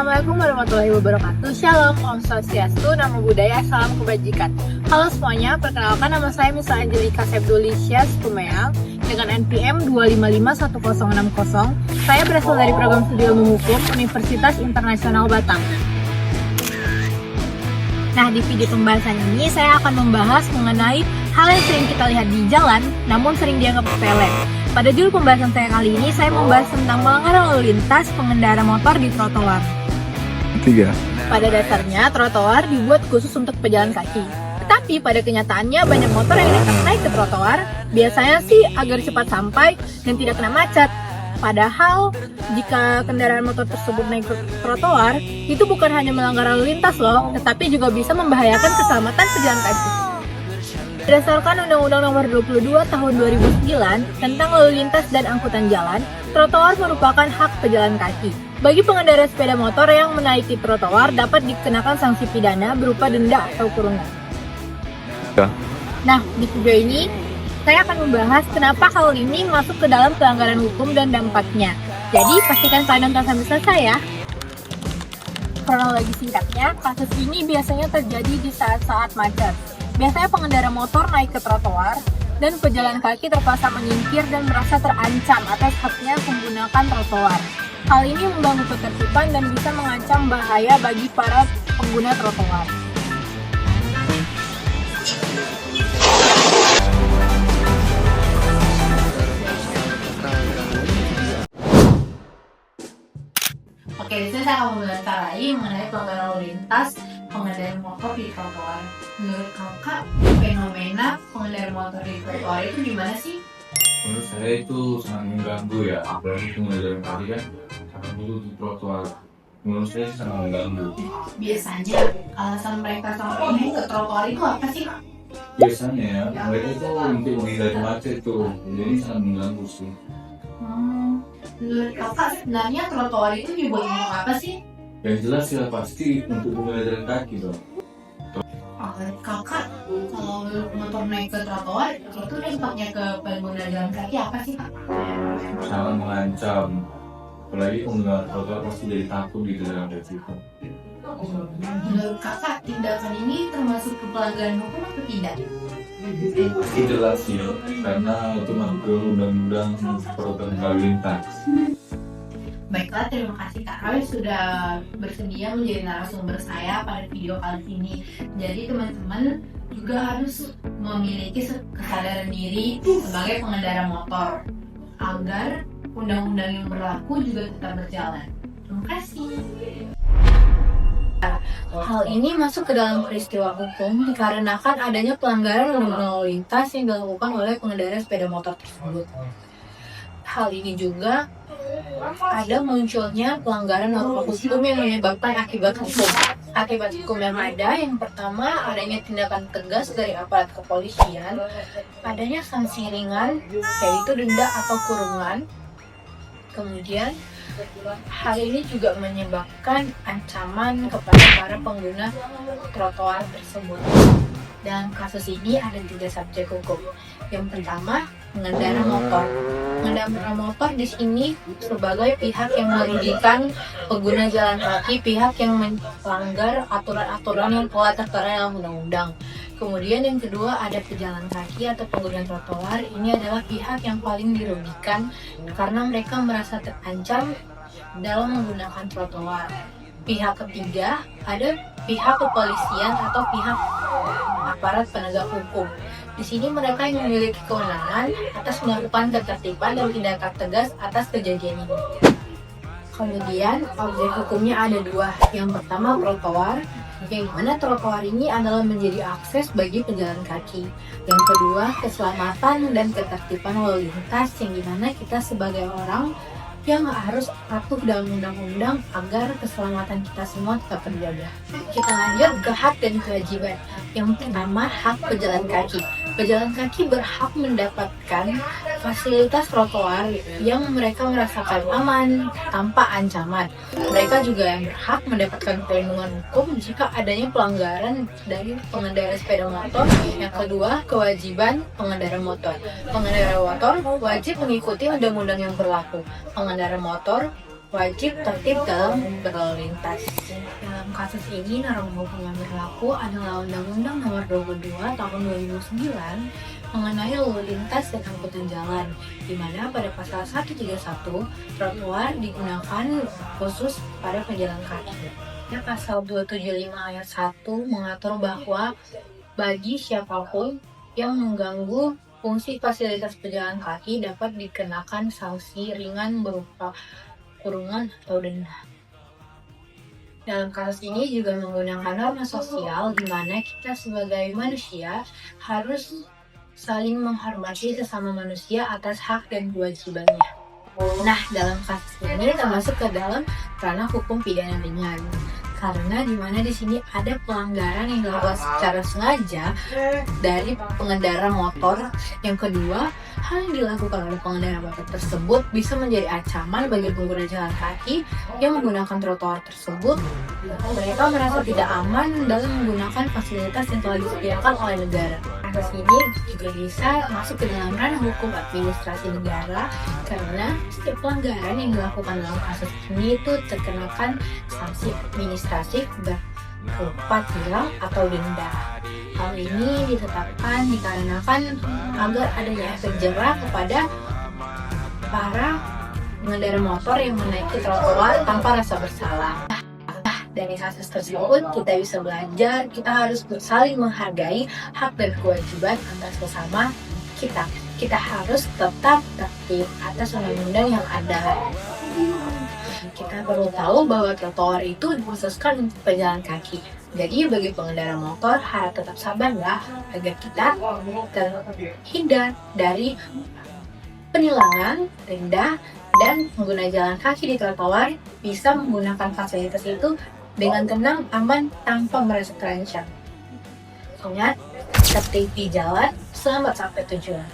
Assalamualaikum warahmatullahi wabarakatuh. Shalom, Om Swastiastu, Namo Buddhaya, Salam Kebajikan. Halo semuanya, perkenalkan nama saya Misa Angelika Sepdulicias Kumeang dengan NPM 2551060. Saya berasal dari program studi ilmu hukum Universitas Internasional Batam. Nah, di video pembahasan ini saya akan membahas mengenai hal yang sering kita lihat di jalan, namun sering dianggap sepele. Pada judul pembahasan saya kali ini, saya membahas tentang pelanggaran lalu lintas pengendara motor di trotoar. 3. Pada dasarnya, trotoar dibuat khusus untuk pejalan kaki. Tetapi pada kenyataannya banyak motor yang nekat naik ke trotoar, biasanya sih agar cepat sampai dan tidak kena macet. Padahal, jika kendaraan motor tersebut naik ke trotoar, itu bukan hanya melanggar lalu lintas loh, tetapi juga bisa membahayakan keselamatan pejalan kaki. Berdasarkan Undang-Undang Nomor 22 Tahun 2009 tentang lalu lintas dan angkutan jalan, trotoar merupakan hak pejalan kaki. Bagi pengendara sepeda motor yang menaiki trotoar dapat dikenakan sanksi pidana berupa denda atau kurungan. Nah, di video ini saya akan membahas kenapa hal ini masuk ke dalam pelanggaran hukum dan dampaknya. Jadi, pastikan kalian nonton sampai selesai ya. Kronologi singkatnya, kasus ini biasanya terjadi di saat-saat macet. Biasanya pengendara motor naik ke trotoar dan pejalan kaki terpaksa menyingkir dan merasa terancam atas haknya menggunakan trotoar. Hal ini mengganggu ketertiban dan bisa mengancam bahaya bagi para pengguna trotoar. Oke, di sini saya akan mengenai pelanggaran lalu lintas pengendara motor di trotoar. Menurut kakak, fenomena pengendara motor di trotoar itu gimana sih? Menurut saya itu sangat mengganggu ya, apalagi pengendara kaki kan sangat dulu di trotoar. Menurut saya sih sangat mengganggu. Biasanya alasan mereka sampai naik ke trotoar itu apa sih? Biasanya ya, mereka itu untuk menghindari macet tuh, jadi sangat mengganggu sih. Menurut kakak sebenarnya trotoar itu dibuat untuk apa sih? Yang jelas ya pasti untuk pengendara kaki dong. Menurut kakak, kalau motor naik ke trotoar, itu dampaknya ke pengguna jalan kaki apa sih, Kak? Sangat mengancam. Apalagi pengguna trotoar pasti jadi takut di jalan kaki itu. Menurut kakak, tindakan ini termasuk ke pelanggaran hukum atau tidak? Itu jelas ya, karena itu masuk ke undang-undang perhubungan lalu lintas. Baiklah, terima kasih Kak Roy sudah bersedia menjadi narasumber saya pada video kali ini. Jadi teman-teman juga harus memiliki kesadaran diri sebagai pengendara motor agar undang-undang yang berlaku juga tetap berjalan. Terima kasih. Hal ini masuk ke dalam peristiwa hukum dikarenakan adanya pelanggaran undang-undang lalu lintas yang dilakukan oleh pengendara sepeda motor tersebut. Hal ini juga ada munculnya pelanggaran norma hukum yang menyebabkan akibat hukum. Akibat hukum yang ada, yang pertama adanya tindakan tegas dari aparat kepolisian, adanya sanksi ringan yaitu denda atau kurungan. Kemudian hal ini juga menyebabkan ancaman kepada para pengguna trotoar tersebut. Dalam kasus ini ada 3 subjek hukum. Yang pertama, pengendara motor. Pengendara motor di sini sebagai pihak yang merugikan pengguna jalan kaki, pihak yang melanggar aturan-aturan yang telah tertera dalam undang-undang. Kemudian yang kedua ada pejalan kaki atau pengguna trotoar. Ini adalah pihak yang paling dirugikan karena mereka merasa terancam dalam menggunakan trotoar. Pihak ketiga ada pihak kepolisian atau pihak aparat penegak hukum. Di sini mereka yang memiliki kewenangan atas melakukan ketertiban dan tindakan tegas atas kejadian ini. Kemudian objek hukumnya ada 2. Yang pertama trotoar, yang mana trotoar ini adalah menjadi akses bagi pejalan kaki. Yang kedua keselamatan dan ketertiban lalu lintas, yang dimana kita sebagai orang yang harus patuh dalam undang-undang agar keselamatan kita semua tetap terjaga. Kita lanjut ke hak dan kewajiban. Yang pertama, hak pejalan kaki. Pejalan kaki berhak mendapatkan fasilitas trotoar yang mereka merasakan aman tanpa ancaman. Mereka juga yang berhak mendapatkan perlindungan hukum jika adanya pelanggaran dari pengendara sepeda motor. Yang kedua, kewajiban pengendara motor. Pengendara motor wajib mengikuti undang-undang yang berlaku. Pengendara motor wajib tertib dalam berlalu lintas. Dalam kasus ini, norma hukum yang berlaku adalah Undang-Undang Nomor 22 Tahun 2009 mengenai lalu lintas dan angkutan jalan, di mana pada pasal 131 trotoar digunakan khusus pada pejalan kaki. Pasal 275 ayat 1 mengatur bahwa bagi siapapun yang mengganggu fungsi fasilitas pejalan kaki dapat dikenakan sanksi ringan berupa kurungan atau denda. Dalam kasus ini juga menggunakan norma sosial di mana kita sebagai manusia harus saling menghormati sesama manusia atas hak dan kewajibannya. Nah, dalam kasus ini termasuk ke dalam ranah hukum pidana ringan. Karena di mana di sini ada pelanggaran yang dilakukan secara sengaja dari pengendara motor. Yang kedua, hal yang dilakukan oleh pengendara motor tersebut bisa menjadi ancaman bagi pengguna jalan kaki yang menggunakan trotoar tersebut. Mereka merasa tidak aman dalam menggunakan fasilitas yang telah disediakan oleh negara. Kasus ini juga bisa masuk ke dalam ranah hukum administrasi negara karena setiap pelanggaran yang dilakukan dalam kasus ini itu terkenakan sanksi administratif berupa tilang atau denda. Hal ini ditetapkan dikarenakan agar adanya efek jerah kepada para pengendara motor yang menaiki trotoar tanpa rasa bersalah. Dari kasus tersebut kita bisa belajar, kita harus saling menghargai hak dan kewajiban atas sesama kita. Kita harus tetap tertib atas undang-undang yang ada. Kita perlu tahu bahwa trotoar itu dikhususkan untuk pejalan kaki. Jadi bagi pengendara motor harus tetap sabar ya, agar kita terhindar dari penilangan, denda, dan pengguna jalan kaki di trotoar bisa menggunakan fasilitas itu dengan tenang, aman, tanpa merasa terancam. Ingat, tertib di jalan, selamat sampai tujuan.